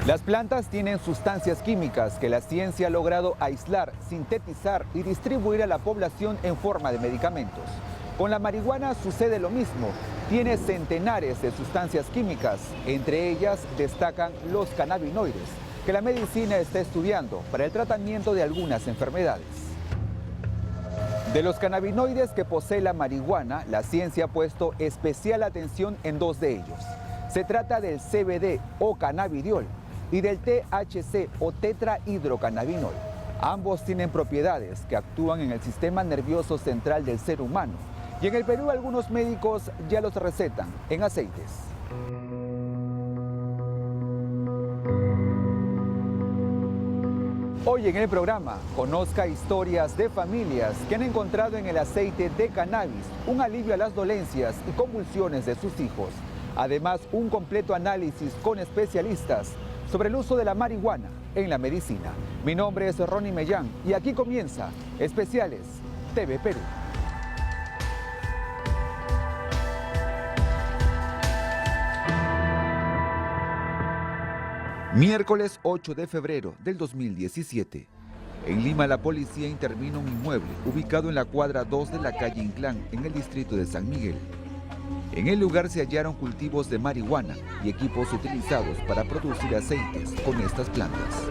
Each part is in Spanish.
Las plantas tienen sustancias químicas que la ciencia ha logrado aislar, sintetizar y distribuir a la población en forma de medicamentos. Con la marihuana sucede lo mismo. Tiene centenares de sustancias químicas, entre ellas destacan los cannabinoides, que la medicina está estudiando para el tratamiento de algunas enfermedades. De los cannabinoides que posee la marihuana, la ciencia ha puesto especial atención en dos de ellos. Se trata del CBD o cannabidiol y del THC o tetrahidrocannabinol. Ambos tienen propiedades que actúan en el sistema nervioso central del ser humano. Y en el Perú algunos médicos ya los recetan en aceites. Hoy en el programa, conozca historias de familias que han encontrado en el aceite de cannabis un alivio a las dolencias y convulsiones de sus hijos. Además, un completo análisis con especialistas sobre el uso de la marihuana en la medicina. Mi nombre es Ronnie Mellán y aquí comienza Especiales TV Perú. Miércoles 8 de febrero del 2017. En Lima, la policía intervino un inmueble ubicado en la cuadra 2 de la calle Inclán, en el distrito de San Miguel. En el lugar se hallaron cultivos de marihuana y equipos utilizados para producir aceites con estas plantas.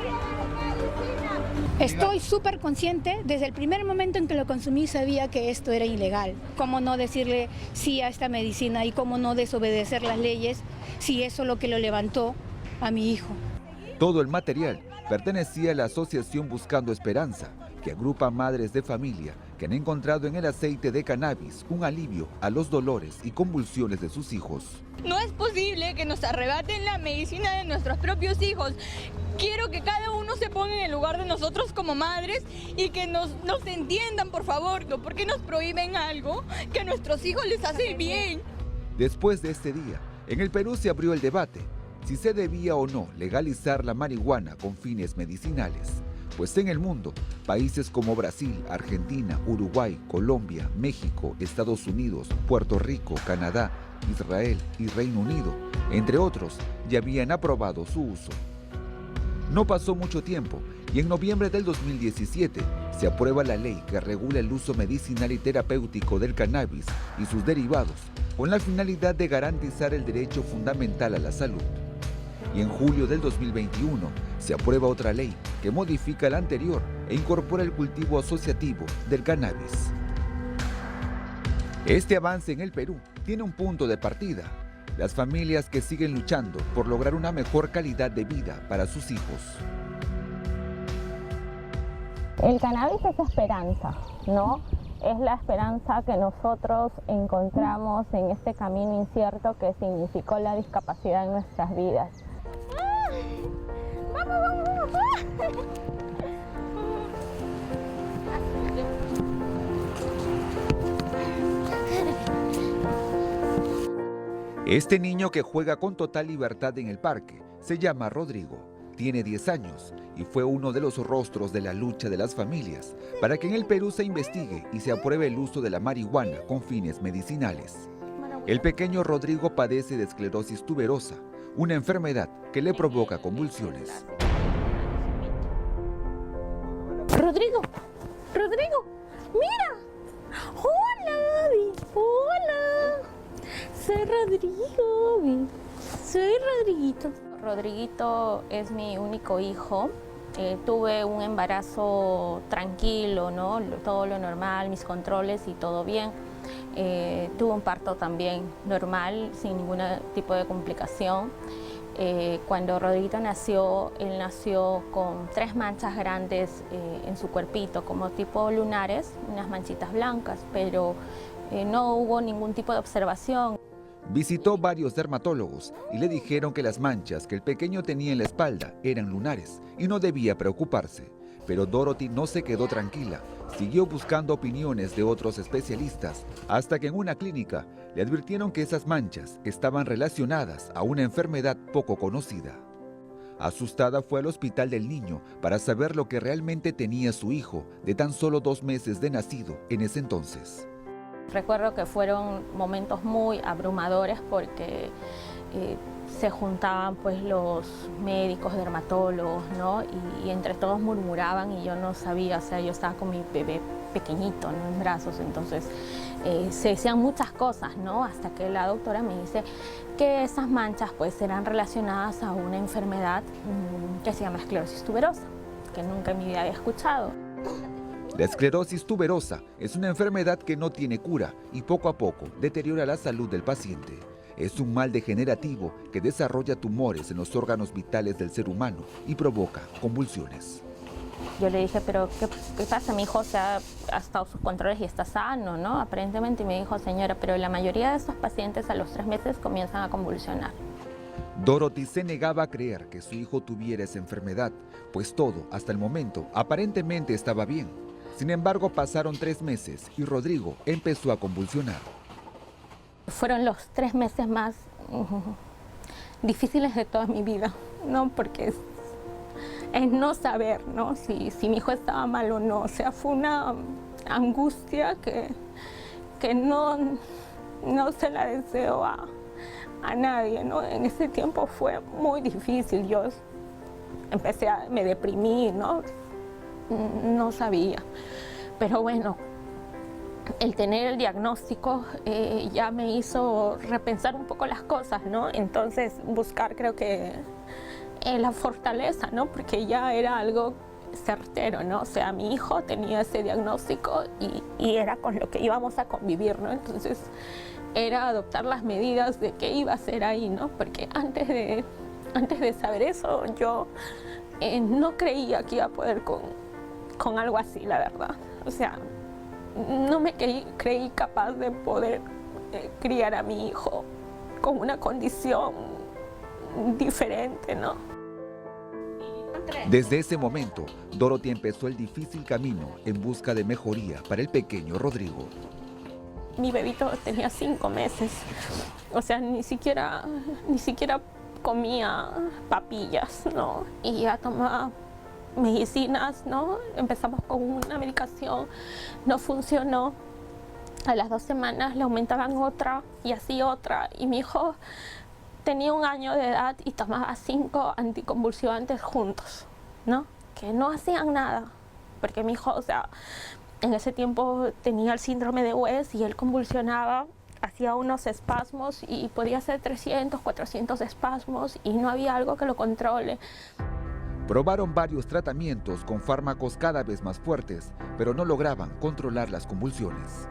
Estoy súper consciente, desde el primer momento en que lo consumí sabía que esto era ilegal. ¿Cómo no decirle sí a esta medicina y cómo no desobedecer las leyes si eso es lo que lo levantó a mi hijo? Todo el material pertenecía a la asociación Buscando Esperanza, que agrupa madres de familia que han encontrado en el aceite de cannabis un alivio a los dolores y convulsiones de sus hijos. No es posible que nos arrebaten la medicina de nuestros propios hijos. Quiero que cada uno se ponga en el lugar de nosotros como madres y que nos entiendan, por favor. ¿Por qué nos prohíben algo que a nuestros hijos les hace bien? Después de este día, en el Perú se abrió el debate si se debía o no legalizar la marihuana con fines medicinales. Pues en el mundo, países como Brasil, Argentina, Uruguay, Colombia, México, Estados Unidos, Puerto Rico, Canadá, Israel y Reino Unido, entre otros, ya habían aprobado su uso. No pasó mucho tiempo y en noviembre del 2017 se aprueba la ley que regula el uso medicinal y terapéutico del cannabis y sus derivados, con la finalidad de garantizar el derecho fundamental a la salud. Y en julio del 2021 se aprueba otra ley que modifica la anterior e incorpora el cultivo asociativo del cannabis. Este avance en el Perú tiene un punto de partida: las familias que siguen luchando por lograr una mejor calidad de vida para sus hijos. El cannabis es esperanza, ¿no? Es la esperanza que nosotros encontramos en este camino incierto que significó la discapacidad en nuestras vidas. Este niño que juega con total libertad en el parque se llama Rodrigo, tiene 10 años y fue uno de los rostros de la lucha de las familias para que en el Perú se investigue y se apruebe el uso de la marihuana con fines medicinales. El pequeño Rodrigo padece de esclerosis tuberosa, una enfermedad que le provoca convulsiones. Rodrigo, mira. Hola, Abby. Hola. Soy Rodrigo, Abby. Soy Rodriguito. Rodriguito es mi único hijo. Tuve un embarazo tranquilo, ¿no? Todo lo normal, mis controles y todo bien. Tuve un parto también normal, sin ningún tipo de complicación. Cuando Rodriguito nació, él nació con 3 manchas grandes en su cuerpito, como tipo lunares, unas manchitas blancas, pero no hubo ningún tipo de observación. Visitó varios dermatólogos y le dijeron que las manchas que el pequeño tenía en la espalda eran lunares y no debía preocuparse. Pero Dorothy no se quedó tranquila, siguió buscando opiniones de otros especialistas, hasta que en una clínica le advirtieron que esas manchas estaban relacionadas a una enfermedad poco conocida. Asustada fue al hospital del niño para saber lo que realmente tenía su hijo, de tan solo 2 meses de nacido en ese entonces. Recuerdo que fueron momentos muy abrumadores porque se juntaban pues los médicos, dermatólogos, ¿no? Y entre todos murmuraban y yo no sabía, o sea, yo estaba con mi bebé pequeñito, ¿no? En brazos, entonces se decían muchas cosas, ¿no? Hasta que la doctora me dice que esas manchas pues eran relacionadas a una enfermedad que se llama esclerosis tuberosa, que nunca en mi vida había escuchado. La esclerosis tuberosa es una enfermedad que no tiene cura y poco a poco deteriora la salud del paciente. Es un mal degenerativo que desarrolla tumores en los órganos vitales del ser humano y provoca convulsiones. Yo le dije, pero ¿qué pasa? Mi hijo ha estado sus controles y está sano, ¿no? Aparentemente, y me dijo, señora, pero la mayoría de estos pacientes a los 3 meses comienzan a convulsionar. Dorothy se negaba a creer que su hijo tuviera esa enfermedad, pues todo, hasta el momento, aparentemente estaba bien. Sin embargo, pasaron 3 meses y Rodrigo empezó a convulsionar. Fueron los 3 meses más difíciles de toda mi vida, ¿no? Porque es no saber, ¿no? Si mi hijo estaba mal o no. O sea, fue una angustia que no se la deseo a nadie, ¿no? En ese tiempo fue muy difícil. Yo me deprimí, ¿no? No sabía. Pero bueno, el tener el diagnóstico ya me hizo repensar un poco las cosas, ¿no? Entonces buscar, creo que la fortaleza, ¿no? Porque ya era algo certero, ¿no? O sea, mi hijo tenía ese diagnóstico y era con lo que íbamos a convivir, ¿no? Entonces era adoptar las medidas de qué iba a hacer ahí, ¿no? Porque antes de saber eso, yo no creía que iba a poder con algo así, la verdad. O sea, no me creí capaz de poder criar a mi hijo con una condición diferente, ¿no? Desde ese momento, Dorothy empezó el difícil camino en busca de mejoría para el pequeño Rodrigo. Mi bebito tenía 5 meses, o sea, ni siquiera comía papillas, ¿no? Y ya tomaba medicinas, ¿no? Empezamos con una medicación, no funcionó. A las 2 semanas le aumentaban otra y así otra. Y mi hijo tenía 1 año de edad y tomaba 5 anticonvulsivantes juntos, ¿no? Que no hacían nada, porque mi hijo, o sea, en ese tiempo tenía el síndrome de West y él convulsionaba, hacía unos espasmos y podía hacer 300, 400 espasmos y no había algo que lo controle. Probaron varios tratamientos con fármacos cada vez más fuertes, pero no lograban controlar las convulsiones.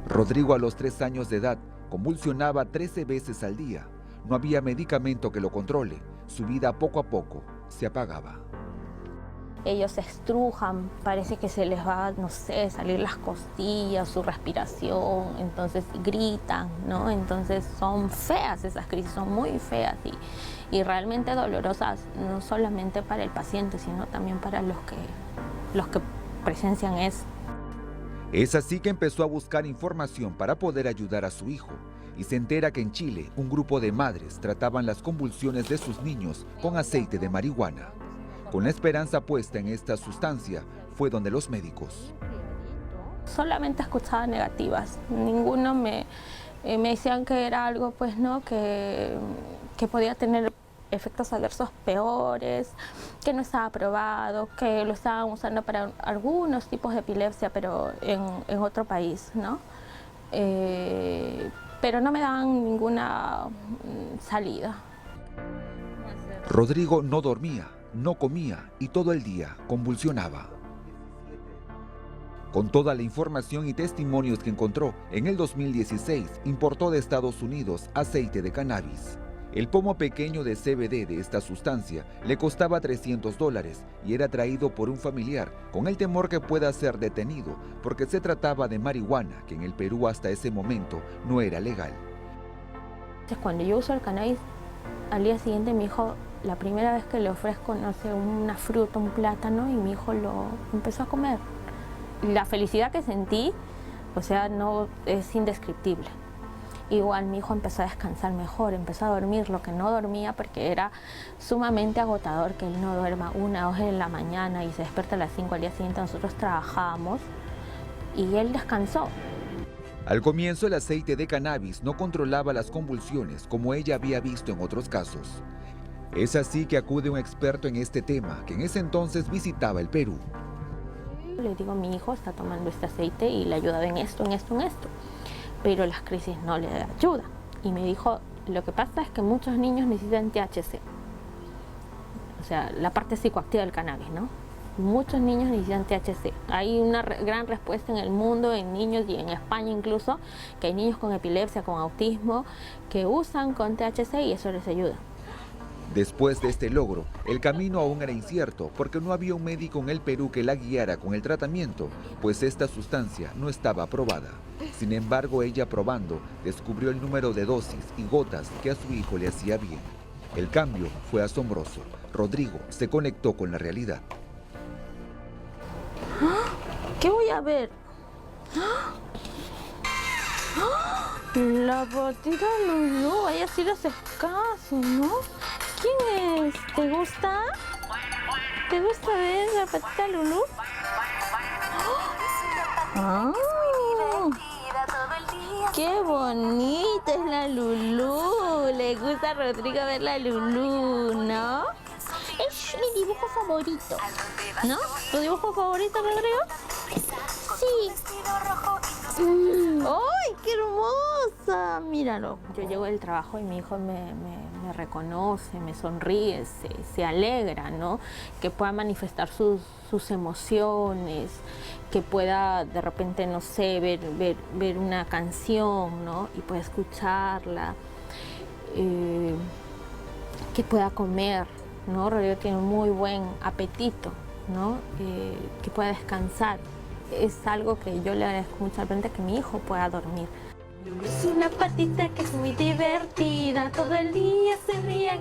Rodrigo, a los 3 años de edad, convulsionaba 13 veces al día. No había medicamento que lo controle. Su vida poco a poco se apagaba. Ellos se estrujan, parece que se les va, no sé, salir las costillas, su respiración, entonces gritan, ¿no? Entonces son feas esas crisis, son muy feas y realmente dolorosas, no solamente para el paciente, sino también para los que presencian eso. Es así que empezó a buscar información para poder ayudar a su hijo y se entera que en Chile un grupo de madres trataban las convulsiones de sus niños con aceite de marihuana. Con la esperanza puesta en esta sustancia, fue donde los médicos. Solamente escuchaba negativas, ninguno me decían que era algo, pues, ¿no? que podía tener efectos adversos peores, que no estaba aprobado, que lo estaban usando para algunos tipos de epilepsia, pero en otro país, ¿no? Pero no me daban ninguna salida. Rodrigo no dormía, no comía y todo el día convulsionaba. Con toda la información y testimonios que encontró, en el 2016 importó de Estados Unidos aceite de cannabis. El pomo pequeño de CBD de esta sustancia le costaba $300 y era traído por un familiar con el temor que pueda ser detenido porque se trataba de marihuana que en el Perú hasta ese momento no era legal. Cuando yo uso el cannabis, al día siguiente mi hijo, la primera vez que le ofrezco, no sé, una fruta, un plátano, y mi hijo lo empezó a comer. La felicidad que sentí, o sea, no es indescriptible. Igual mi hijo empezó a descansar mejor, empezó a dormir lo que no dormía porque era sumamente agotador que él no duerma 1 o 2 de la mañana y se despierta a las 5 al día siguiente. Nosotros trabajábamos y él descansó. Al comienzo, el aceite de cannabis no controlaba las convulsiones como ella había visto en otros casos. Es así que acude un experto en este tema, que en ese entonces visitaba el Perú. Le digo, mi hijo está tomando este aceite y le ayuda en esto, en esto, en esto, pero las crisis no le ayuda. Y me dijo, lo que pasa es que muchos niños necesitan THC, o sea, la parte psicoactiva del cannabis, ¿no? Muchos niños necesitan THC. Hay una gran respuesta en el mundo, en niños y en España incluso, que hay niños con epilepsia, con autismo, que usan con THC y eso les ayuda. Después de este logro, el camino aún era incierto porque no había un médico en el Perú que la guiara con el tratamiento, pues esta sustancia no estaba aprobada. Sin embargo, ella probando, descubrió el número de dosis y gotas que a su hijo le hacía bien. El cambio fue asombroso. Rodrigo se conectó con la realidad. ¿Qué voy a ver? La patita Lulú, a ella sí le haces caso, ¿no? ¿Quién es? ¿Te gusta? ¿Te gusta ver la patita Lulú? ¡Ah! ¡Qué bonita es la Lulú! Le gusta a Rodrigo ver la Lulú, ¿no? Es mi dibujo favorito. ¿No? ¿Tu dibujo favorito, Rodrigo? Sí. ¡Ay, qué hermosa! Míralo. Yo llego del trabajo y mi hijo me reconoce, me sonríe, se alegra, ¿no? Que pueda manifestar sus emociones, que pueda de repente, no sé, ver una canción, ¿no? Y pueda escucharla, que pueda comer, ¿no? Rodrigo tiene un muy buen apetito, ¿no? Que pueda descansar. Es algo que yo le agradezco mucho al frente, que mi hijo pueda dormir. Es una patita que es muy divertida, todo el día se ríe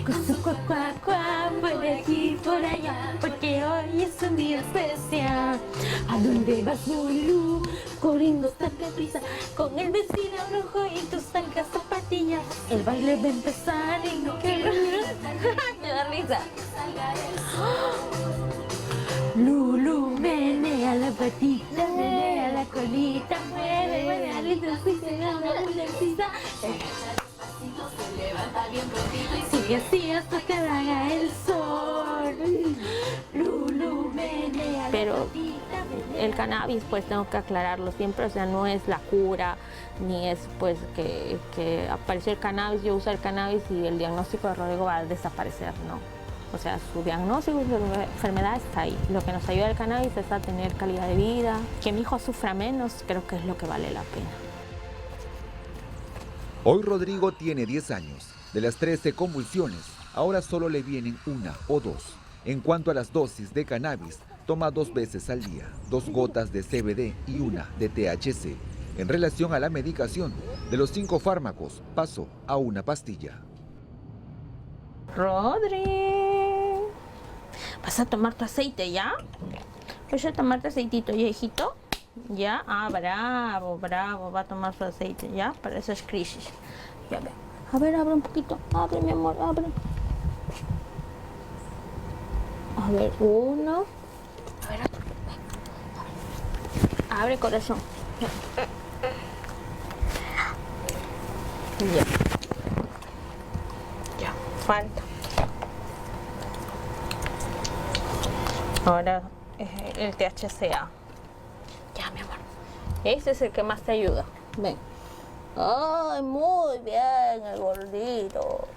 con su cuac, cuac, cuac, por aquí, por allá, porque hoy es un día especial. ¿A dónde vas, Lulú? Corriendo hasta prisa, con el vestido rojo y tus algas zapatillas. El baile va a empezar y no quiero... Me da risa. Lulú, menea la patita, menea la colita, mueve, mueve, alita, si se gana una pizza. Sigue así hasta que haga el sol. Lulú, menea la patita. Pero el cannabis, pues tengo que aclararlo siempre, o sea, no es la cura, ni es pues que apareció el cannabis, yo uso el cannabis y el diagnóstico de Rodrigo va a desaparecer, no. O sea, su diagnóstico de enfermedad está ahí. Lo que nos ayuda el cannabis es a tener calidad de vida. Que mi hijo sufra menos, creo que es lo que vale la pena. Hoy Rodrigo tiene 10 años. De las 13 convulsiones, ahora solo le vienen 1 o 2. En cuanto a las dosis de cannabis, toma 2 veces al día, 2 gotas de CBD y 1 de THC. En relación a la medicación, de los 5 fármacos, pasó a 1 pastilla. Rodri, ¿vas a tomar tu aceite ya? ¿Vas a tomar tu aceitito ya, hijito? ¿Ya? Ah, bravo, bravo, va a tomar su aceite, ¿ya? Para esas crisis. Ya ve. A ver, abre un poquito. Abre, mi amor, abre. A ver, 1. A ver, otro. Abre, corazón. Ya. Ya, falta. Ahora el THCA. Ya, mi amor. Este es el que más te ayuda. Ven. Ay, muy bien, el gordito.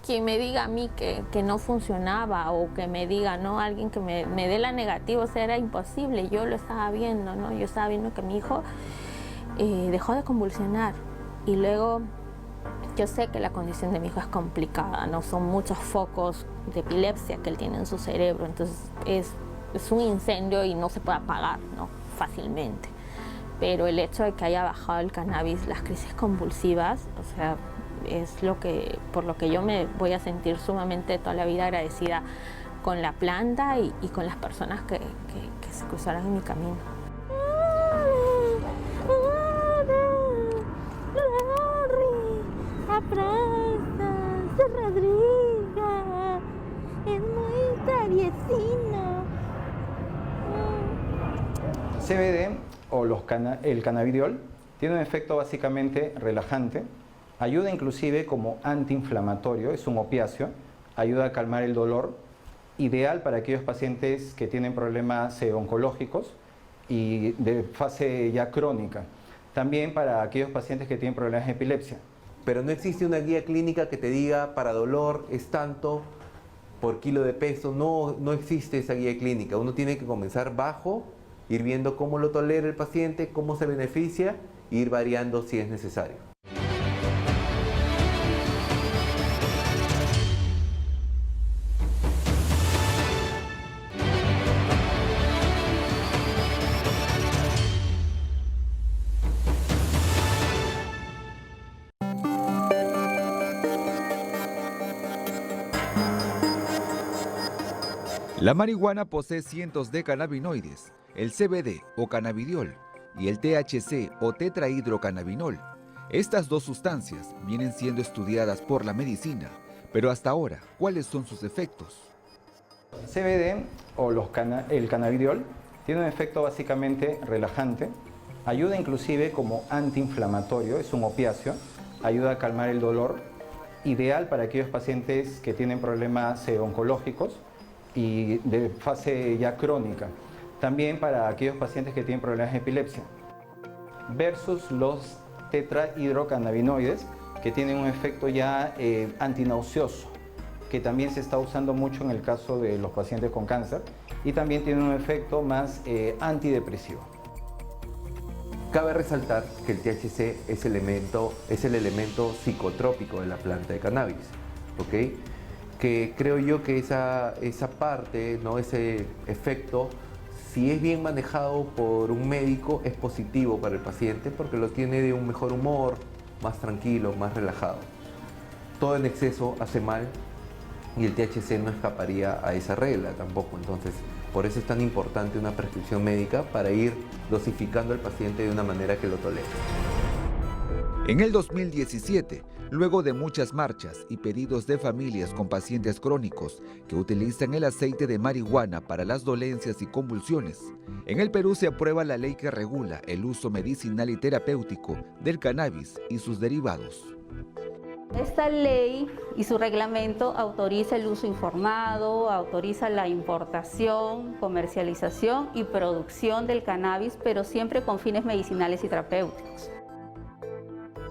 Quien me diga a mí que no funcionaba, o que me diga, ¿no? Alguien que me dé la negativa, o sea, era imposible. Yo lo estaba viendo, ¿no? Yo estaba viendo que mi hijo dejó de convulsionar. Y luego, yo sé que la condición de mi hijo es complicada, ¿no? Son muchos focos de epilepsia que él tiene en su cerebro. Entonces, es un incendio y no se puede apagar, ¿no? Fácilmente. Pero el hecho de que haya bajado el cannabis, las crisis convulsivas, o sea, es por lo que yo me voy a sentir sumamente toda la vida agradecida con la planta y con las personas que se cruzaron en mi camino. Abraza, Rodrigo, es muy traviesino. CBD o el cannabidiol tiene un efecto básicamente relajante, ayuda inclusive como antiinflamatorio, es un opiáceo, ayuda a calmar el dolor, ideal para aquellos pacientes que tienen problemas oncológicos y de fase ya crónica, también para aquellos pacientes que tienen problemas de epilepsia. Pero no existe una guía clínica que te diga para dolor es tanto por kilo de peso, no existe esa guía clínica. Uno tiene que comenzar bajo, ir viendo cómo lo tolera el paciente, cómo se beneficia e ir variando si es necesario. La marihuana posee cientos de cannabinoides, el CBD o cannabidiol y el THC o tetrahidrocannabinol. Estas dos sustancias vienen siendo estudiadas por la medicina, pero hasta ahora, ¿cuáles son sus efectos? CBD o el cannabidiol tiene un efecto básicamente relajante, ayuda inclusive como antiinflamatorio, es un opiáceo, ayuda a calmar el dolor, ideal para aquellos pacientes que tienen problemas oncológicos y de fase ya crónica, también para aquellos pacientes que tienen problemas de epilepsia, versus los tetrahidrocannabinoides que tienen un efecto ya antinauseoso, que también se está usando mucho en el caso de los pacientes con cáncer y también tiene un efecto más antidepresivo. Cabe resaltar que el THC es el elemento psicotrópico de la planta de cannabis, ¿ok? Que creo yo que esa parte, ¿no? Ese efecto, si es bien manejado por un médico, es positivo para el paciente porque lo tiene de un mejor humor, más tranquilo, más relajado. Todo en exceso hace mal y el THC no escaparía a esa regla tampoco. Entonces, por eso es tan importante una prescripción médica para ir dosificando al paciente de una manera que lo tolere. En el 2017, luego de muchas marchas y pedidos de familias con pacientes crónicos que utilizan el aceite de marihuana para las dolencias y convulsiones, en el Perú se aprueba la ley que regula el uso medicinal y terapéutico del cannabis y sus derivados. Esta ley y su reglamento autoriza el uso informado, autoriza la importación, comercialización y producción del cannabis, pero siempre con fines medicinales y terapéuticos.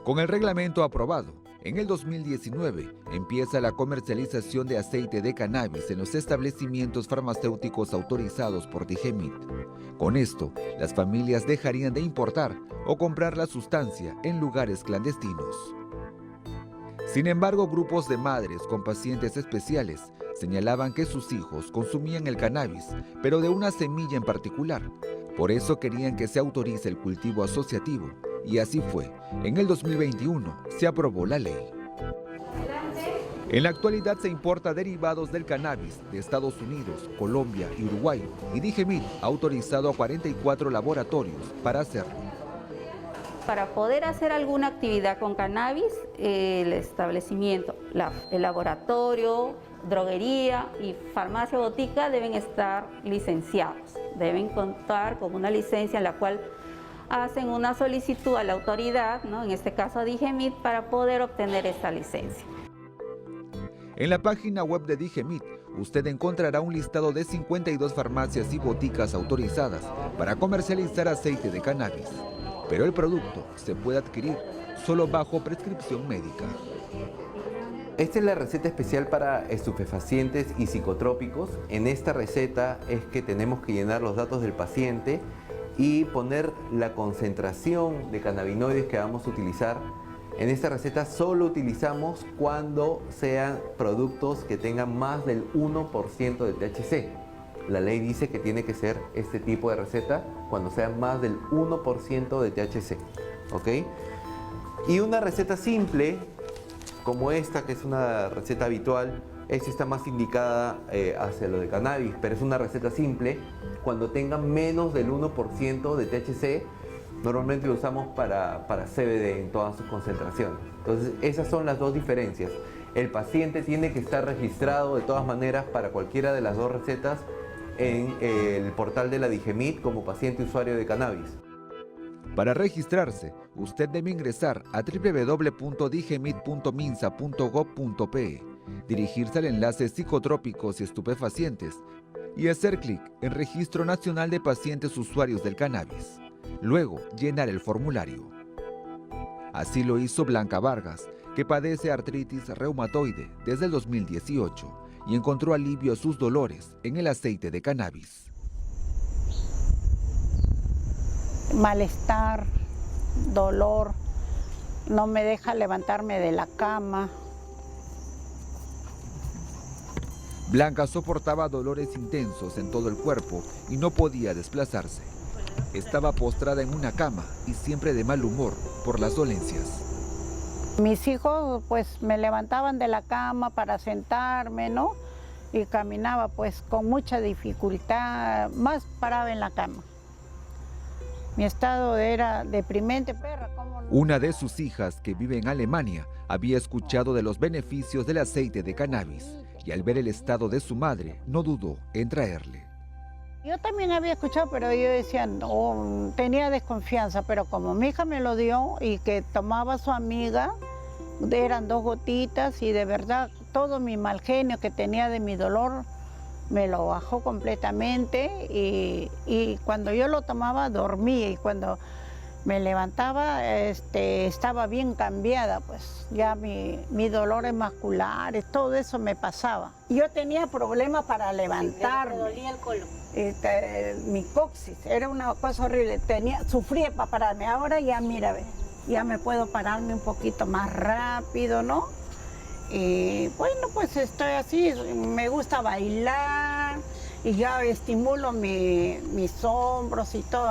Con el reglamento aprobado, en el 2019 empieza la comercialización de aceite de cannabis en los establecimientos farmacéuticos autorizados por DIGEMIT. Con esto, las familias dejarían de importar o comprar la sustancia en lugares clandestinos. Sin embargo, grupos de madres con pacientes especiales señalaban que sus hijos consumían el cannabis, pero de una semilla en particular. Por eso querían que se autorice el cultivo asociativo. Y así fue. En el 2021 se aprobó la ley. En la actualidad se importa derivados del cannabis de Estados Unidos, Colombia y Uruguay. Y DIGEMIT ha autorizado a 44 laboratorios para hacerlo. Para poder hacer alguna actividad con cannabis, el establecimiento, el laboratorio, droguería y farmacia botica deben estar licenciados. Deben contar con una licencia en la cual hacen una solicitud a la autoridad, ¿no? En este caso a DIGEMIT, para poder obtener esta licencia. En la página web de DIGEMIT, usted encontrará un listado de 52 farmacias y boticas autorizadas para comercializar aceite de cannabis. Pero el producto se puede adquirir solo bajo prescripción médica. Esta es la receta especial para estupefacientes y psicotrópicos. En esta receta es que tenemos que llenar los datos del paciente y poner la concentración de cannabinoides que vamos a utilizar. En esta receta solo utilizamos cuando sean productos que tengan más del 1% de THC. La ley dice que tiene que ser este tipo de receta cuando sea más del 1% de THC, ¿ok? Y una receta simple, como esta, que es una receta habitual, esta está más indicada hacia lo de cannabis, pero es una receta simple. Cuando tenga menos del 1% de THC, normalmente lo usamos para CBD en todas sus concentraciones. Entonces, esas son las dos diferencias. El paciente tiene que estar registrado de todas maneras para cualquiera de las dos recetas en el portal de la DIGEMIT como paciente usuario de cannabis. Para registrarse, usted debe ingresar a www.digemit.minsa.gov.pe, dirigirse al enlace Psicotrópicos y Estupefacientes y hacer clic en Registro Nacional de Pacientes Usuarios del Cannabis. Luego, llenar el formulario. Así lo hizo Blanca Vargas, que padece artritis reumatoide desde el 2018 y encontró alivio a sus dolores en el aceite de cannabis. Malestar, dolor, no me deja levantarme de la cama. Blanca soportaba dolores intensos en todo el cuerpo y no podía desplazarse. Estaba postrada en una cama y siempre de mal humor por las dolencias. Mis hijos pues me levantaban de la cama para sentarme, ¿no? Y caminaba pues con mucha dificultad, más paraba en la cama. Mi estado era deprimente, perra. ¿Cómo no? Una de sus hijas, que vive en Alemania, había escuchado de los beneficios del aceite de cannabis y al ver el estado de su madre, no dudó en traerle. Yo también había escuchado, pero yo decía, no, tenía desconfianza, pero como mi hija me lo dio y que tomaba su amiga, eran 2 gotitas y de verdad todo mi mal genio que tenía de mi dolor me lo bajó completamente y cuando yo lo tomaba dormía y cuando me levantaba estaba bien cambiada, pues ya mi dolores musculares, todo eso me pasaba. Yo tenía problemas para levantarme. Me dolía el colon. Mi coxis, era una cosa horrible, sufría para pararme, ahora ya mira, ve, ya me puedo pararme un poquito más rápido, ¿no? Y bueno, pues estoy así, me gusta bailar y ya estimulo mis hombros y todo.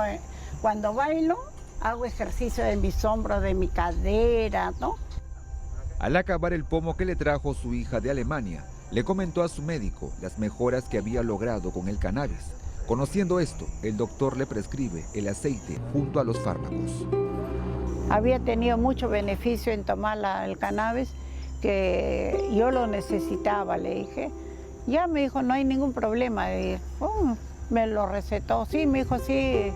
Cuando bailo, hago ejercicio de mis hombros, de mi cadera, ¿no? Al acabar el pomo que le trajo su hija de Alemania, le comentó a su médico las mejoras que había logrado con el cannabis. Conociendo esto, el doctor le prescribe el aceite junto a los fármacos. Había tenido mucho beneficio en tomar el cannabis, que yo lo necesitaba, le dije. Ya me dijo, no hay ningún problema. Y, me lo recetó. Sí, me dijo, sí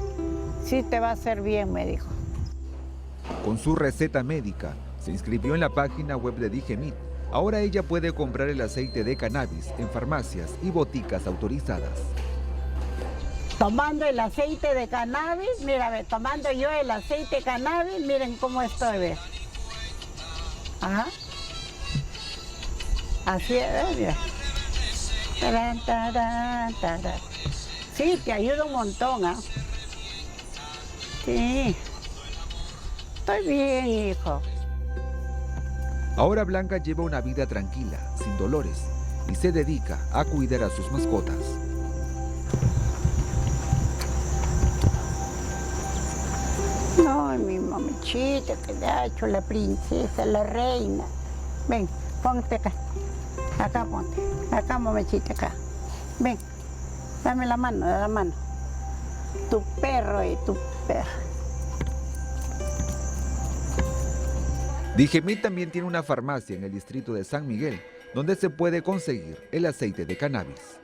te va a hacer bien, me dijo. Con su receta médica, se inscribió en la página web de Digemit. Ahora ella puede comprar el aceite de cannabis en farmacias y boticas autorizadas. Tomando el aceite de cannabis, mira, ve, tomando yo el aceite de cannabis, miren cómo estoy, ve. Ajá. Así es, mira. Tarán, tarán, tarán. Sí, te ayuda un montón, ¿ah? Sí. Estoy bien, hijo. Ahora Blanca lleva una vida tranquila, sin dolores, y se dedica a cuidar a sus mascotas. No, mi mamichita, que le ha hecho la princesa, la reina. Ven, ponte acá. Acá ponte. Acá, mamichita, acá. Ven, dame la mano. Tu perro y tu perra. Digemit también tiene una farmacia en el distrito de San Miguel, donde se puede conseguir el aceite de cannabis.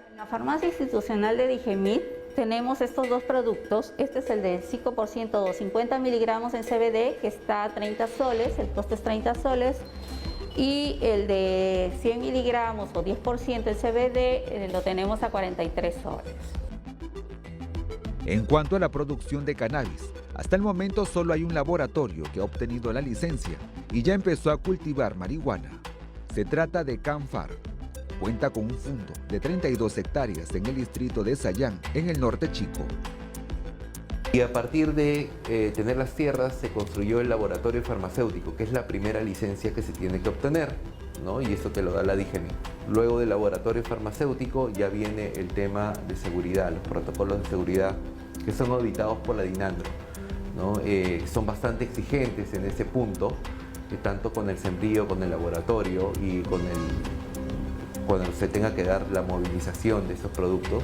En la farmacia institucional de Digemit tenemos estos 2 productos. Este es el de 5% 50 miligramos en CBD, que está a 30 soles, el costo es 30 soles. Y el de 100 miligramos o 10% en CBD lo tenemos a 43 soles. En cuanto a la producción de cannabis, hasta el momento solo hay un laboratorio que ha obtenido la licencia y ya empezó a cultivar marihuana. Se trata de Canfar. Cuenta con un fundo de 32 hectáreas en el distrito de Sayán, en el norte Chico. Y a partir de tener las tierras se construyó el laboratorio farmacéutico, que es la primera licencia que se tiene que obtener, ¿no? Y esto te lo da la Digemit. Luego del laboratorio farmacéutico ya viene el tema de seguridad, los protocolos de seguridad que son auditados por la DINANDRO, ¿no? Son bastante exigentes en ese punto, tanto con el sembrío, con el laboratorio y cuando se tenga que dar la movilización de esos productos.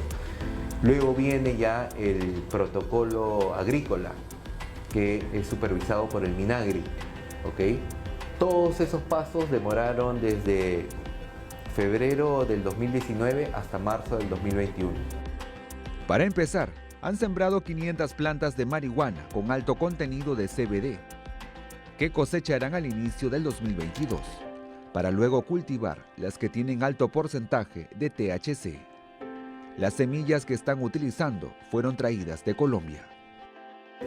Luego viene ya el protocolo agrícola, que es supervisado por el Minagri, ¿ok? Todos esos pasos demoraron desde febrero del 2019 hasta marzo del 2021. Para empezar, han sembrado 500 plantas de marihuana con alto contenido de CBD, que cosecharán al inicio del 2022, para luego cultivar las que tienen alto porcentaje de THC. Las semillas que están utilizando fueron traídas de Colombia.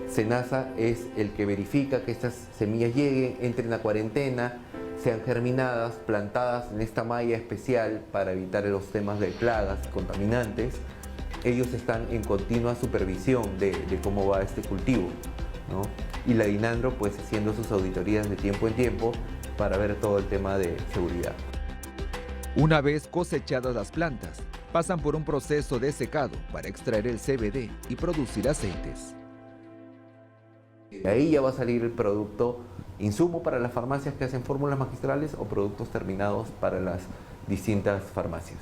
SENASA es el que verifica que estas semillas lleguen, entren a cuarentena, sean germinadas, plantadas en esta malla especial para evitar los temas de plagas, contaminantes. Ellos están en continua supervisión de cómo va este cultivo, ¿no? Y la DINANDRO pues haciendo sus auditorías de tiempo en tiempo para ver todo el tema de seguridad. Una vez cosechadas las plantas, pasan por un proceso de secado para extraer el CBD y producir aceites. De ahí ya va a salir el producto, insumo para las farmacias que hacen fórmulas magistrales o productos terminados para las distintas farmacias.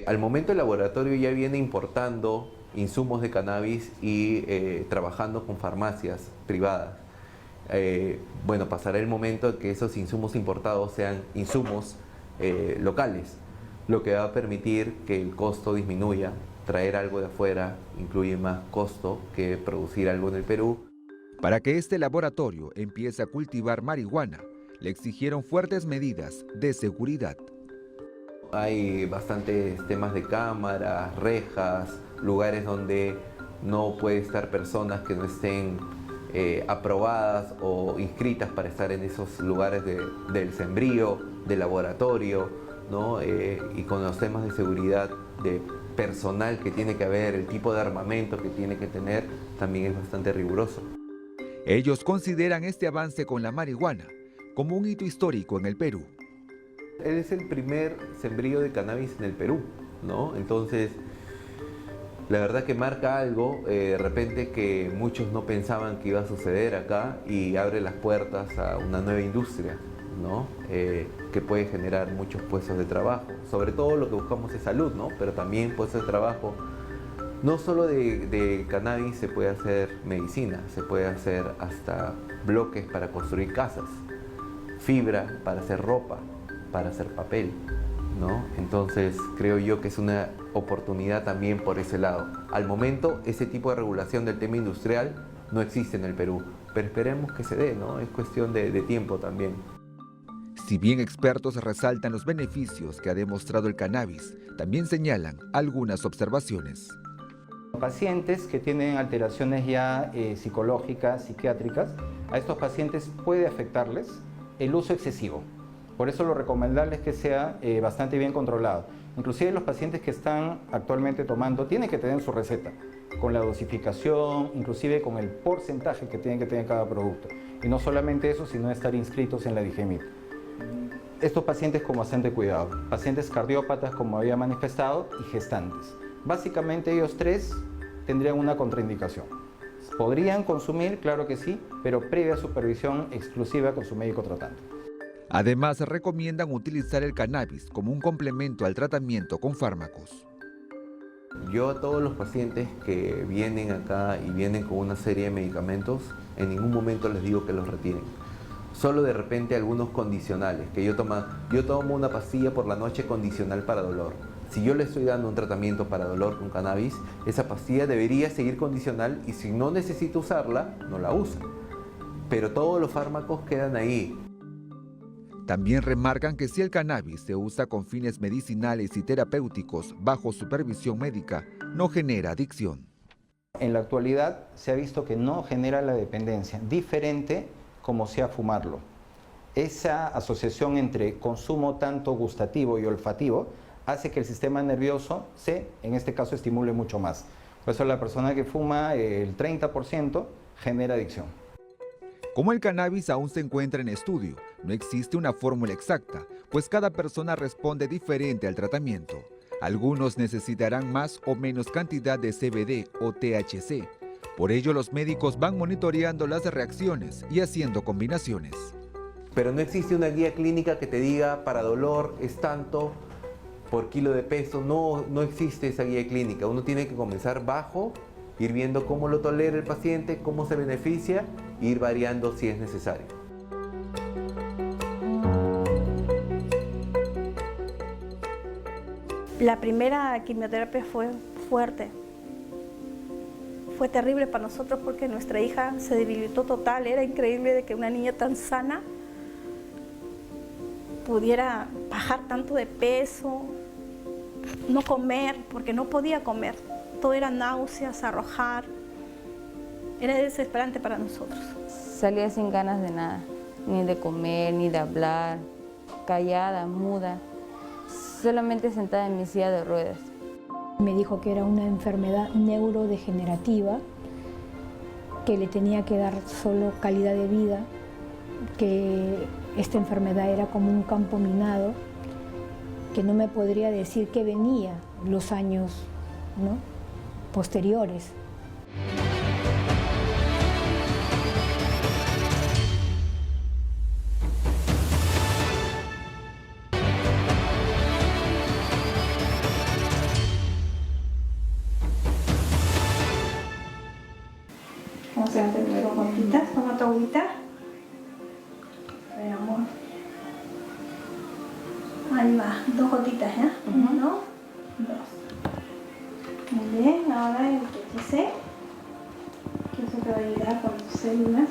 Al momento el laboratorio ya viene importando insumos de cannabis y trabajando con farmacias privadas. Bueno, pasará el momento en que esos insumos importados sean insumos locales, lo que va a permitir que el costo disminuya. Traer algo de afuera incluye más costo que producir algo en el Perú. Para que este laboratorio empiece a cultivar marihuana, le exigieron fuertes medidas de seguridad. Hay bastantes temas de cámaras, rejas, lugares donde no puede estar personas que no estén aprobadas o inscritas para estar en esos lugares del sembrío, del laboratorio, ¿no? Y con los temas de seguridad de personal que tiene que haber, el tipo de armamento que tiene que tener, también es bastante riguroso. Ellos consideran este avance con la marihuana como un hito histórico en el Perú. Es el primer sembrío de cannabis en el Perú, ¿no? Entonces, la verdad que marca algo, de repente que muchos no pensaban que iba a suceder acá y abre las puertas a una nueva industria, ¿no? Que puede generar muchos puestos de trabajo. Sobre todo lo que buscamos es salud, ¿no? Pero también puestos de trabajo. No solo de cannabis se puede hacer medicina, se puede hacer hasta bloques para construir casas, fibra para hacer ropa, para hacer papel, ¿no? Entonces creo yo que es una oportunidad también por ese lado. Al momento ese tipo de regulación del tema industrial no existe en el Perú, pero esperemos que se dé, ¿no? Es cuestión de tiempo también. Si bien expertos resaltan los beneficios que ha demostrado el cannabis, también señalan algunas observaciones. Pacientes que tienen alteraciones ya psicológicas, psiquiátricas, a estos pacientes puede afectarles el uso excesivo. Por eso lo recomendable es que sea bastante bien controlado. Inclusive los pacientes que están actualmente tomando tienen que tener su receta, con la dosificación, inclusive con el porcentaje que tienen que tener cada producto. Y no solamente eso, sino estar inscritos en la DIGEMIT. Estos pacientes con bastante cuidado, pacientes cardiópatas como había manifestado y gestantes. Básicamente ellos tres tendrían una contraindicación. ¿Podrían consumir? Claro que sí, pero previa supervisión exclusiva con su médico tratante. Además, recomiendan utilizar el cannabis como un complemento al tratamiento con fármacos. Yo a todos los pacientes que vienen acá y vienen con una serie de medicamentos, en ningún momento les digo que los retiren. Solo de repente algunos condicionales, que yo tomo una pastilla por la noche condicional para dolor. Si yo le estoy dando un tratamiento para dolor con cannabis, esa pastilla debería seguir condicional y si no necesito usarla, no la usa. Pero todos los fármacos quedan ahí. También remarcan que si el cannabis se usa con fines medicinales y terapéuticos bajo supervisión médica, no genera adicción. En la actualidad se ha visto que no genera la dependencia, diferente como sea fumarlo. Esa asociación entre consumo tanto gustativo y olfativo hace que el sistema nervioso en este caso, estimule mucho más. Por eso la persona que fuma el 30% genera adicción. Como el cannabis aún se encuentra en estudio, no existe una fórmula exacta, pues cada persona responde diferente al tratamiento. Algunos necesitarán más o menos cantidad de CBD o THC. Por ello, los médicos van monitoreando las reacciones y haciendo combinaciones. Pero no existe una guía clínica que te diga para dolor es tanto por kilo de peso, no existe esa guía clínica. Uno tiene que comenzar bajo, ir viendo cómo lo tolera el paciente, cómo se beneficia, e ir variando si es necesario. La primera quimioterapia fue fuerte, Fue terrible para nosotros porque nuestra hija se debilitó total. Era increíble de que una niña tan sana pudiera bajar tanto de peso, no comer, porque no podía comer. Todo era náuseas, arrojar. Era desesperante para nosotros. Salía sin ganas de nada, ni de comer, ni de hablar, callada, muda, solamente sentada en mi silla de ruedas. Me dijo que era una enfermedad neurodegenerativa, que le tenía que dar solo calidad de vida, que esta enfermedad era como un campo minado, que no me podría decir que venía los años, ¿no?, posteriores. Vamos a hacer primero gotitas. Toma tu agüita. Ay, amor. Ahí va, 2 gotitas, ¿ya? 1, 2. Muy bien, ahora el THC, que eso te va a ayudar con tus células.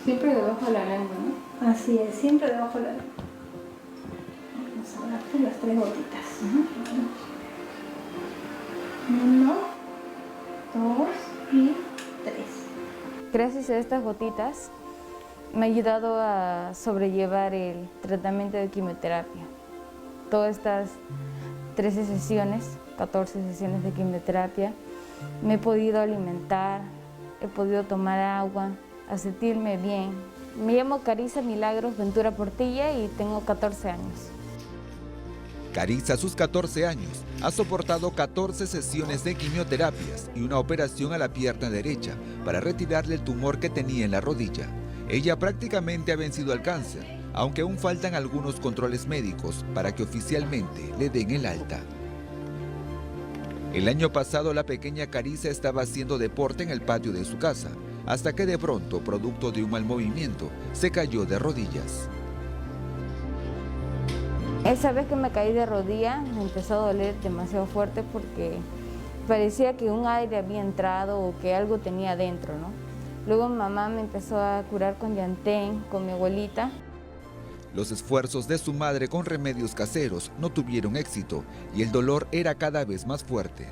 Siempre debajo de la lengua, ¿no? Así es, siempre debajo de la lengua. Vamos a darte las 3 gotitas. 1, 2 y 3. Gracias a estas gotitas me ha ayudado a sobrellevar el tratamiento de quimioterapia. Todas estas 13 sesiones, 14 sesiones de quimioterapia, me he podido alimentar, he podido tomar agua, a sentirme bien. Me llamo Carissa Milagros Ventura Portilla y tengo 14 años. Carissa, a sus 14 años, ha soportado 14 sesiones de quimioterapias y una operación a la pierna derecha para retirarle el tumor que tenía en la rodilla. Ella prácticamente ha vencido al cáncer, aunque aún faltan algunos controles médicos para que oficialmente le den el alta. El año pasado la pequeña Carissa estaba haciendo deporte en el patio de su casa, hasta que de pronto, producto de un mal movimiento, se cayó de rodillas. Esa vez que me caí de rodilla me empezó a doler demasiado fuerte porque parecía que un aire había entrado o que algo tenía adentro, ¿no? Luego mi mamá me empezó a curar con llantén, con mi abuelita. Los esfuerzos de su madre con remedios caseros no tuvieron éxito y el dolor era cada vez más fuerte.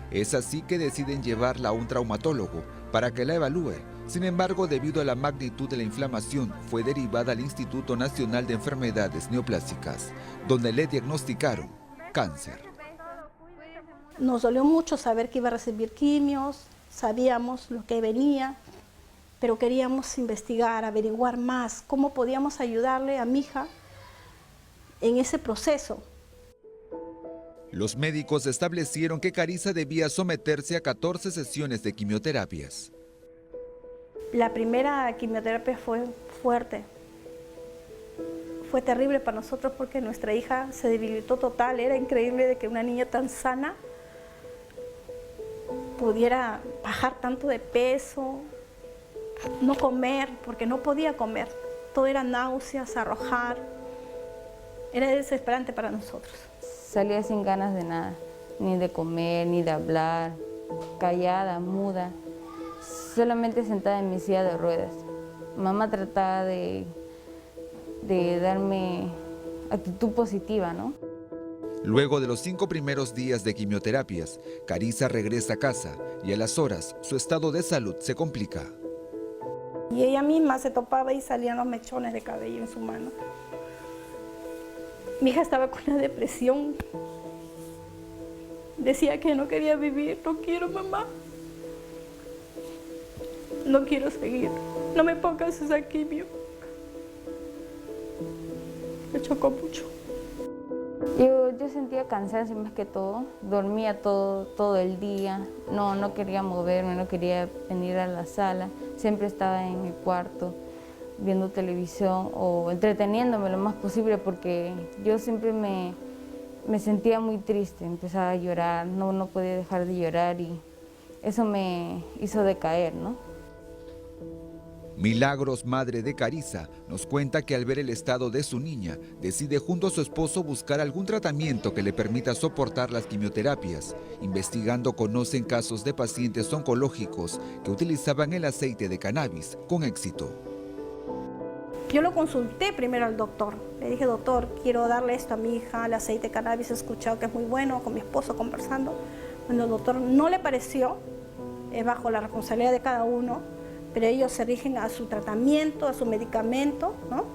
Es así que deciden llevarla a un traumatólogo para que la evalúe. Sin embargo, debido a la magnitud de la inflamación, fue derivada al Instituto Nacional de Enfermedades Neoplásicas, donde le diagnosticaron cáncer. Nos dolió mucho saber que iba a recibir quimios, sabíamos lo que venía, pero queríamos investigar, averiguar más cómo podíamos ayudarle a mi hija en ese proceso. Los médicos establecieron que Carissa debía someterse a 14 sesiones de quimioterapias. La primera quimioterapia fue fuerte. Fue terrible para nosotros porque nuestra hija se debilitó total. Era increíble de que una niña tan sana pudiera bajar tanto de peso, no comer, porque no podía comer. Todo era náuseas, arrojar. Era desesperante para nosotros. Salía sin ganas de nada, ni de comer, ni de hablar, callada, muda, solamente sentada en mi silla de ruedas. Mamá trataba de darme actitud positiva, ¿no? Luego de los 5 primeros días de quimioterapias, Carissa regresa a casa y a las horas su estado de salud se complica. Y ella misma se topaba y salían los mechones de cabello en su mano. Mi hija estaba con una depresión. Decía que no quería vivir. No quiero, mamá. No quiero seguir. No me pongas esa quimio. Me chocó mucho. Yo sentía cansancio más que todo. Dormía todo el día. No quería moverme, no quería venir a la sala. Siempre estaba en mi cuarto viendo televisión o entreteniéndome lo más posible porque yo siempre me sentía muy triste, empezaba a llorar, no podía dejar de llorar y eso me hizo decaer, ¿no? Milagros, madre de Carissa, nos cuenta que al ver el estado de su niña, decide junto a su esposo buscar algún tratamiento que le permita soportar las quimioterapias. Investigando, conocen casos de pacientes oncológicos que utilizaban el aceite de cannabis con éxito. Yo lo consulté primero al doctor. Le dije, doctor, quiero darle esto a mi hija, el aceite de cannabis, he escuchado que es muy bueno, con mi esposo conversando. Bueno, el doctor no le pareció, es bajo la responsabilidad de cada uno, pero ellos se rigen a su tratamiento, a su medicamento, ¿no?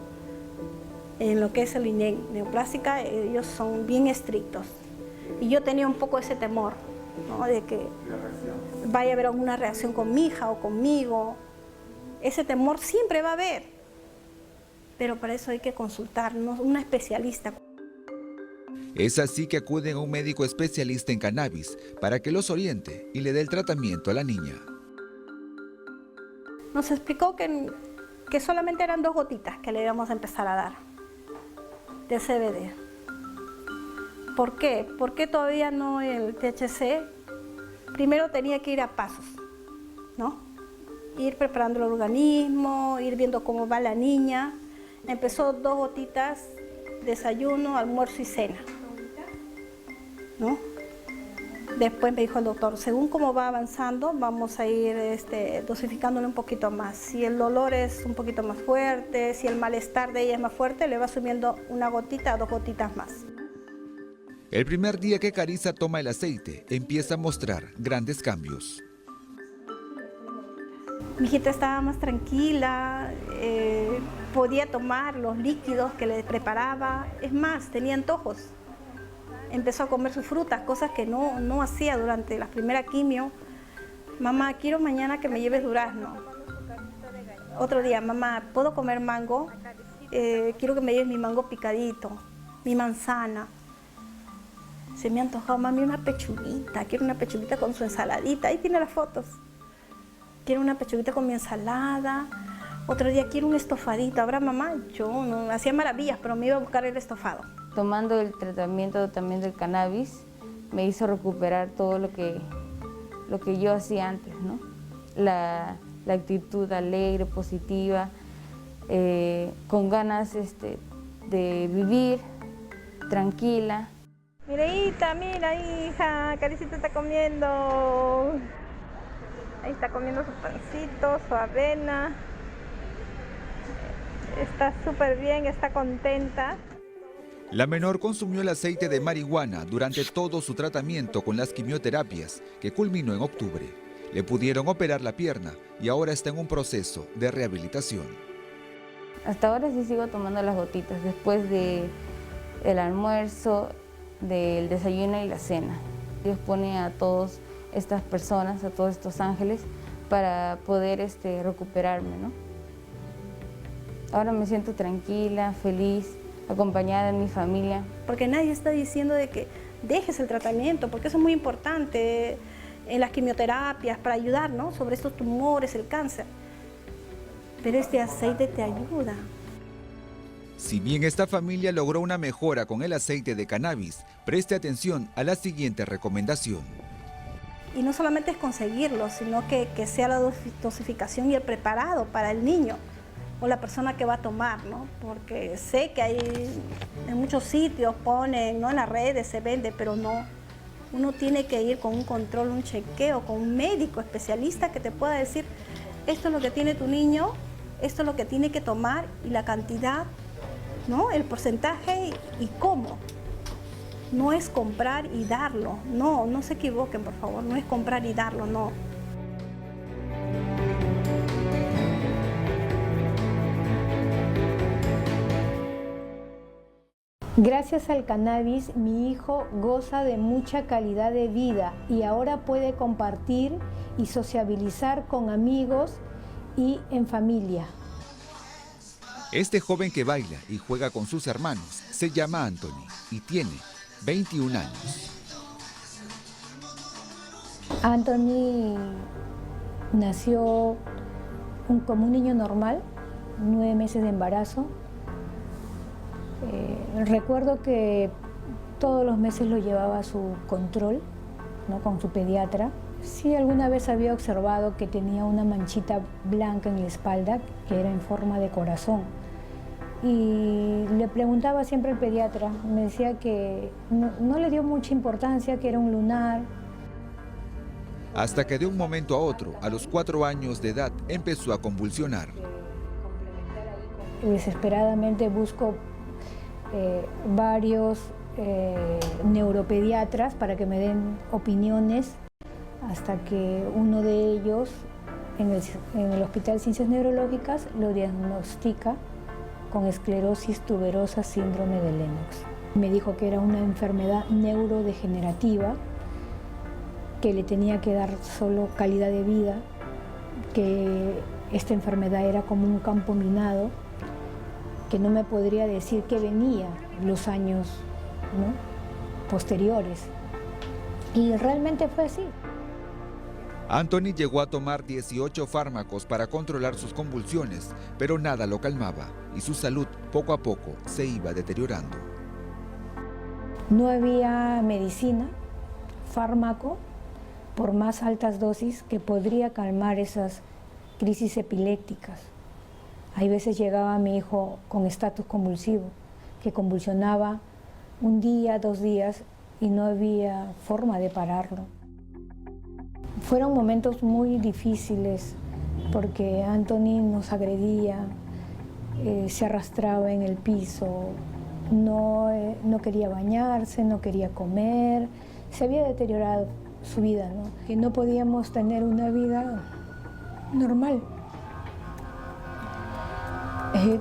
En lo que es el INEC neoplástica, ellos son bien estrictos. Y yo tenía un poco ese temor, ¿no? De que vaya a haber alguna reacción con mi hija o conmigo. Ese temor siempre va a haber, pero para eso hay que consultarnos, una especialista. Es así que acuden a un médico especialista en cannabis para que los oriente y le dé el tratamiento a la niña. Nos explicó que solamente eran 2 gotitas que le íbamos a empezar a dar de CBD. ¿Por qué? Porque todavía no el THC. Primero tenía que ir a pasos, ¿no? Ir preparando el organismo, ir viendo cómo va la niña. Empezó 2 gotitas, desayuno, almuerzo y cena, ¿no? Después me dijo el doctor, según cómo va avanzando, vamos a ir dosificándole un poquito más. Si el dolor es un poquito más fuerte, si el malestar de ella es más fuerte, le va subiendo 1 gotita a 2 gotitas más. El primer día que Carissa toma el aceite, empieza a mostrar grandes cambios. Mi hijita estaba más tranquila, podía tomar los líquidos que le preparaba, es más, tenía antojos. Empezó a comer sus frutas, cosas que no hacía durante la primera quimio. Mamá, quiero mañana que me lleves durazno. Otro día, mamá, ¿puedo comer mango? Quiero que me lleves mi mango picadito, mi manzana. Se me ha antojado, mami, una pechuguita. Quiero una pechuguita con su ensaladita. Ahí tiene las fotos. Quiero una pechuguita con mi ensalada. Otro día, quiero un estofadito. ¿Habrá, mamá? Yo no hacía maravillas, pero me iba a buscar el estofado. Tomando el tratamiento también del cannabis, me hizo recuperar todo lo que yo hacía antes, ¿no? La actitud alegre, positiva, con ganas de vivir tranquila. Mireita, mira hija, Caricita está comiendo. Ahí está comiendo su pancito, su avena. Está súper bien, está contenta. La menor consumió el aceite de marihuana durante todo su tratamiento con las quimioterapias, que culminó en octubre. Le pudieron operar la pierna y ahora está en un proceso de rehabilitación. Hasta ahora sí sigo tomando las gotitas después del almuerzo, del desayuno y la cena. Dios pone a todas estas personas, a todos estos ángeles, para poder recuperarme, ¿no? Ahora me siento tranquila, feliz, acompañada de mi familia. Porque nadie está diciendo de que dejes el tratamiento, porque eso es muy importante en las quimioterapias para ayudar, ¿no? Sobre estos tumores, el cáncer. Pero este aceite te ayuda. Si bien esta familia logró una mejora con el aceite de cannabis, preste atención a la siguiente recomendación. Y no solamente es conseguirlo, sino que sea la dosificación y el preparado para el niño o la persona que va a tomar, ¿no? Porque sé que hay en muchos sitios ponen, ¿no? En las redes se vende, pero no. Uno tiene que ir con un control, un chequeo, con un médico especialista que te pueda decir, esto es lo que tiene tu niño, esto es lo que tiene que tomar y la cantidad, ¿no? El porcentaje y cómo. No es comprar y darlo, no se equivoquen, por favor, no es comprar y darlo, no. Gracias al cannabis, mi hijo goza de mucha calidad de vida y ahora puede compartir y sociabilizar con amigos y en familia. Este joven que baila y juega con sus hermanos se llama Anthony y tiene 21 años. Anthony nació como un niño normal, 9 meses de embarazo. Recuerdo que todos los meses lo llevaba a su control, ¿no? Con su pediatra. Sí, alguna vez había observado que tenía una manchita blanca en la espalda que era en forma de corazón. Y le preguntaba siempre al pediatra, me decía que no le dio mucha importancia, que era un lunar. Hasta que de un momento a otro, a los 4 años de edad, empezó a convulsionar. Desesperadamente busco varios neuropediatras para que me den opiniones, hasta que uno de ellos en el Hospital Ciencias Neurológicas lo diagnostica con esclerosis tuberosa síndrome de Lennox. Me dijo que era una enfermedad neurodegenerativa, que le tenía que dar solo calidad de vida, que esta enfermedad era como un campo minado, que no me podría decir que venía los años, ¿no?, posteriores. Y realmente fue así. Anthony llegó a tomar 18 fármacos para controlar sus convulsiones, pero nada lo calmaba y su salud poco a poco se iba deteriorando. No había medicina, fármaco, por más altas dosis que podría calmar esas crisis epilépticas. Hay veces llegaba mi hijo con estatus convulsivo, que convulsionaba un día, 2 días y no había forma de pararlo. Fueron momentos muy difíciles porque Anthony nos agredía, se arrastraba en el piso, no quería bañarse, no quería comer, se había deteriorado su vida, ¿no? Que no podíamos tener una vida normal.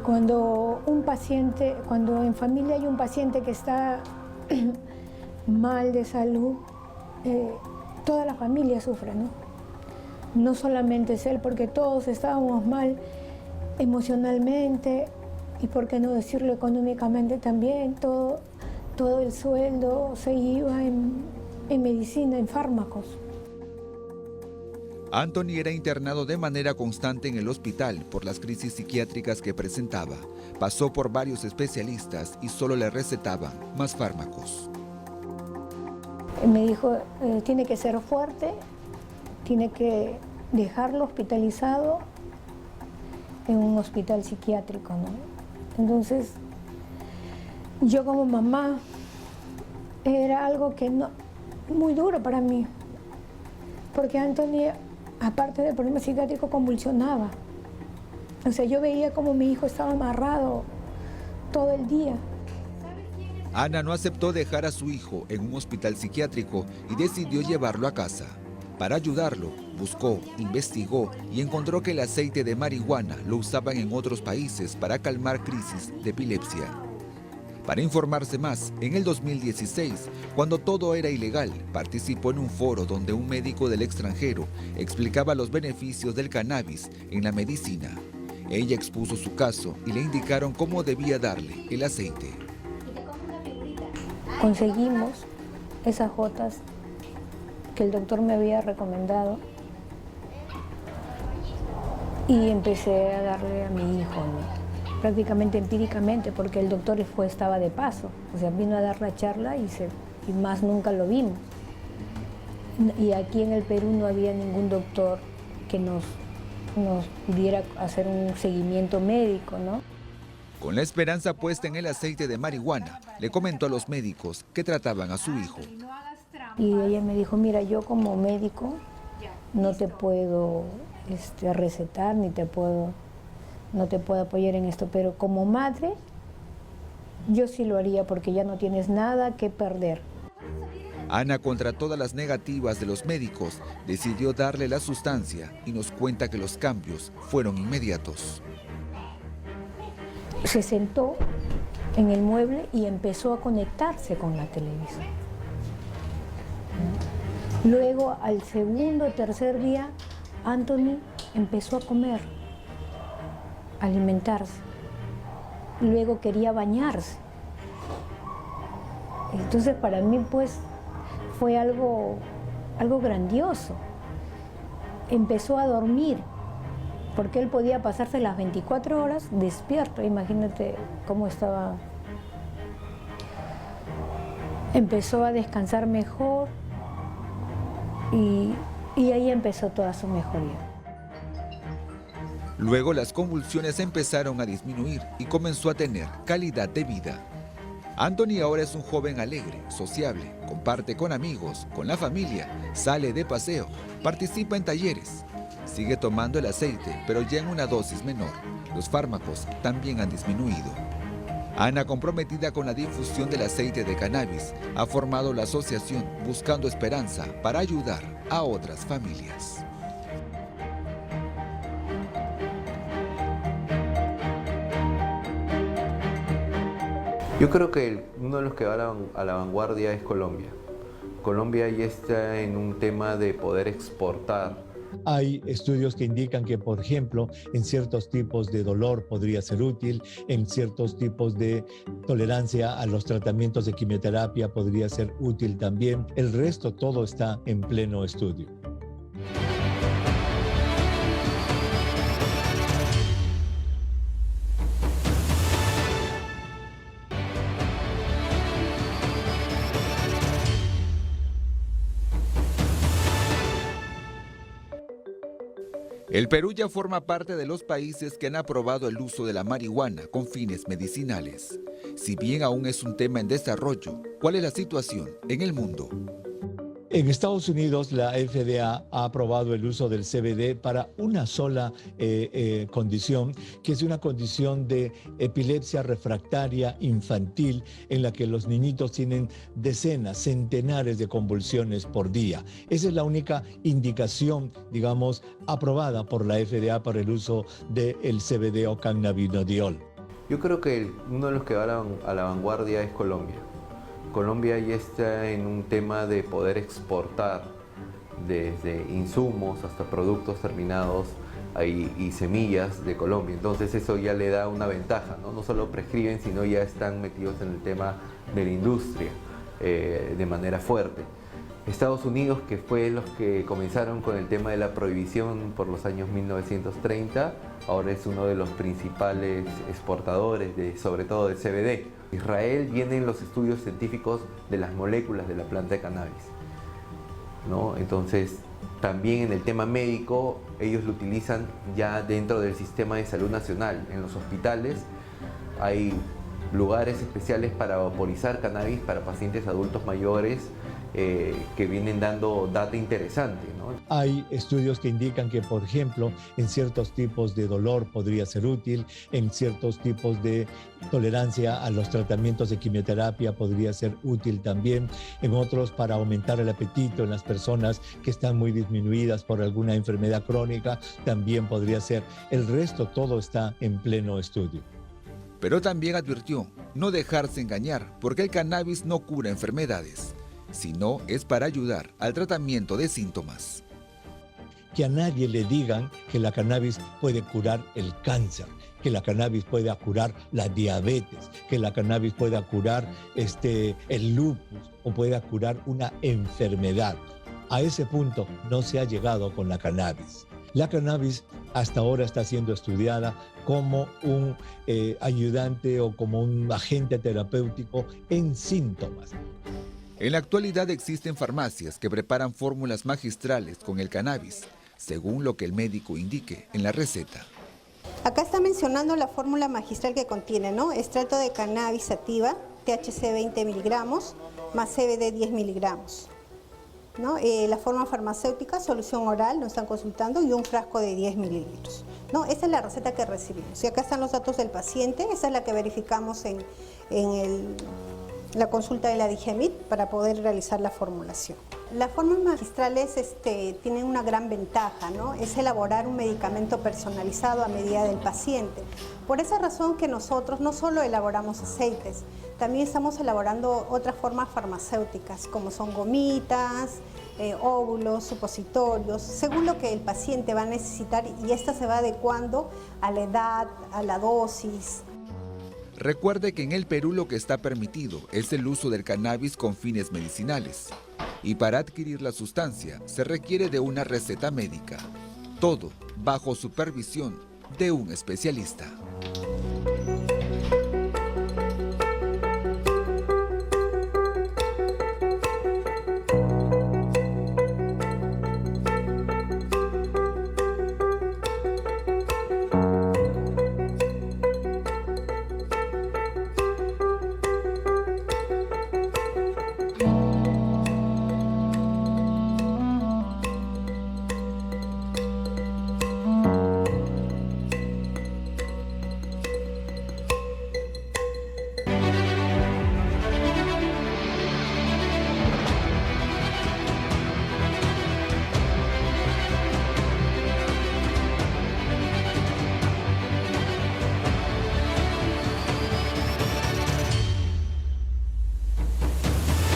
Cuando en familia hay un paciente que está mal de salud, toda la familia sufre, ¿no? No solamente es él, porque todos estábamos mal emocionalmente y, por qué no decirlo, económicamente también. Todo el sueldo se iba en medicina, en fármacos. Anthony era internado de manera constante en el hospital por las crisis psiquiátricas que presentaba. Pasó por varios especialistas y solo le recetaban más fármacos. Me dijo, tiene que ser fuerte, tiene que dejarlo hospitalizado en un hospital psiquiátrico, ¿no? Entonces, yo como mamá, era algo que muy duro para mí, porque Anthony, aparte del problema psiquiátrico, convulsionaba. O sea, yo veía como mi hijo estaba amarrado todo el día. Ana no aceptó dejar a su hijo en un hospital psiquiátrico y decidió llevarlo a casa. Para ayudarlo, buscó, investigó y encontró que el aceite de marihuana lo usaban en otros países para calmar crisis de epilepsia. Para informarse más, en el 2016, cuando todo era ilegal, participó en un foro donde un médico del extranjero explicaba los beneficios del cannabis en la medicina. Ella expuso su caso y le indicaron cómo debía darle el aceite. Conseguimos esas gotas que el doctor me había recomendado y empecé a darle a mi hijo, ¿no? Prácticamente empíricamente, porque el doctor estaba de paso, o sea, vino a dar la charla y más nunca lo vimos. Y aquí en el Perú no había ningún doctor que nos pudiera hacer un seguimiento médico, ¿no? Con la esperanza puesta en el aceite de marihuana, le comentó a los médicos que trataban a su hijo. Y ella me dijo, mira, yo como médico no te puedo recetar, no te puedo apoyar en esto, pero como madre yo sí lo haría porque ya no tienes nada que perder. Ana, contra todas las negativas de los médicos, decidió darle la sustancia y nos cuenta que los cambios fueron inmediatos. Se sentó en el mueble y empezó a conectarse con la televisión. Luego, al segundo o tercer día, Anthony empezó a comer, a alimentarse. Luego quería bañarse. Entonces, para mí, pues, fue algo grandioso. Empezó a dormir, porque él podía pasarse las 24 horas despierto. Imagínate cómo estaba. Empezó a descansar mejor y y ahí empezó toda su mejoría. Luego las convulsiones empezaron a disminuir y comenzó a tener calidad de vida. Anthony ahora es un joven alegre, sociable, comparte con amigos, con la familia, sale de paseo, participa en talleres. Sigue tomando el aceite, pero ya en una dosis menor. Los fármacos también han disminuido. Ana, comprometida con la difusión del aceite de cannabis, ha formado la asociación Buscando Esperanza para ayudar a otras familias. Yo creo que uno de los que va a la vanguardia es Colombia. Colombia ya está en un tema de poder exportar. Hay estudios que indican que, por ejemplo, en ciertos tipos de dolor podría ser útil, en ciertos tipos de tolerancia a los tratamientos de quimioterapia podría ser útil también. El resto todo está en pleno estudio. El Perú ya forma parte de los países que han aprobado el uso de la marihuana con fines medicinales. Si bien aún es un tema en desarrollo, ¿cuál es la situación en el mundo? En Estados Unidos, la FDA ha aprobado el uso del CBD para una sola condición, que es una condición de epilepsia refractaria infantil, en la que los niñitos tienen decenas, centenares de convulsiones por día. Esa es la única indicación, digamos, aprobada por la FDA para el uso del CBD o cannabinodiol. Yo creo que uno de los que va a la vanguardia es Colombia. Colombia ya está en un tema de poder exportar desde insumos hasta productos terminados y semillas de Colombia. Entonces eso ya le da una ventaja, ¿no? No solo prescriben, sino ya están metidos en el tema de la industria de manera fuerte. Estados Unidos, que fue los que comenzaron con el tema de la prohibición por los años 1930, ahora es uno de los principales exportadores, sobre todo de CBD. Israel vienen los estudios científicos de las moléculas de la planta de cannabis, ¿no? Entonces, también en el tema médico, ellos lo utilizan ya dentro del sistema de salud nacional. En los hospitales hay lugares especiales para vaporizar cannabis para pacientes adultos mayores que vienen dando data interesante, ¿no? Hay estudios que indican que, por ejemplo, en ciertos tipos de dolor podría ser útil, en ciertos tipos de tolerancia a los tratamientos de quimioterapia podría ser útil también, en otros para aumentar el apetito en las personas que están muy disminuidas por alguna enfermedad crónica también podría ser. El resto todo está en pleno estudio. Pero también advirtió no dejarse engañar, porque el cannabis no cura enfermedades, sino es para ayudar al tratamiento de síntomas. Que a nadie le digan que la cannabis puede curar el cáncer, que la cannabis puede curar la diabetes, que la cannabis puede curar el lupus o puede curar una enfermedad. A ese punto no se ha llegado con la cannabis. La cannabis hasta ahora está siendo estudiada como un ayudante o como un agente terapéutico en síntomas. En la actualidad existen farmacias que preparan fórmulas magistrales con el cannabis, según lo que el médico indique en la receta. Acá está mencionando la fórmula magistral que contiene, ¿no? Extracto de cannabis sativa, THC 20 miligramos, más CBD 10 miligramos. ¿No? La forma farmacéutica, solución oral, nos están consultando, y un frasco de 10 mililitros. ¿No? Esa es la receta que recibimos. Y acá están los datos del paciente, esa es la que verificamos en la consulta de la DIGEMIT para poder realizar la formulación. Las formas magistrales tienen una gran ventaja, ¿no? Es elaborar un medicamento personalizado a medida del paciente. Por esa razón que nosotros no solo elaboramos aceites, también estamos elaborando otras formas farmacéuticas, como son gomitas, óvulos, supositorios, según lo que el paciente va a necesitar, y esta se va adecuando a la edad, a la dosis. Recuerde que en el Perú lo que está permitido es el uso del cannabis con fines medicinales. Y para adquirir la sustancia se requiere de una receta médica. Todo bajo supervisión de un especialista.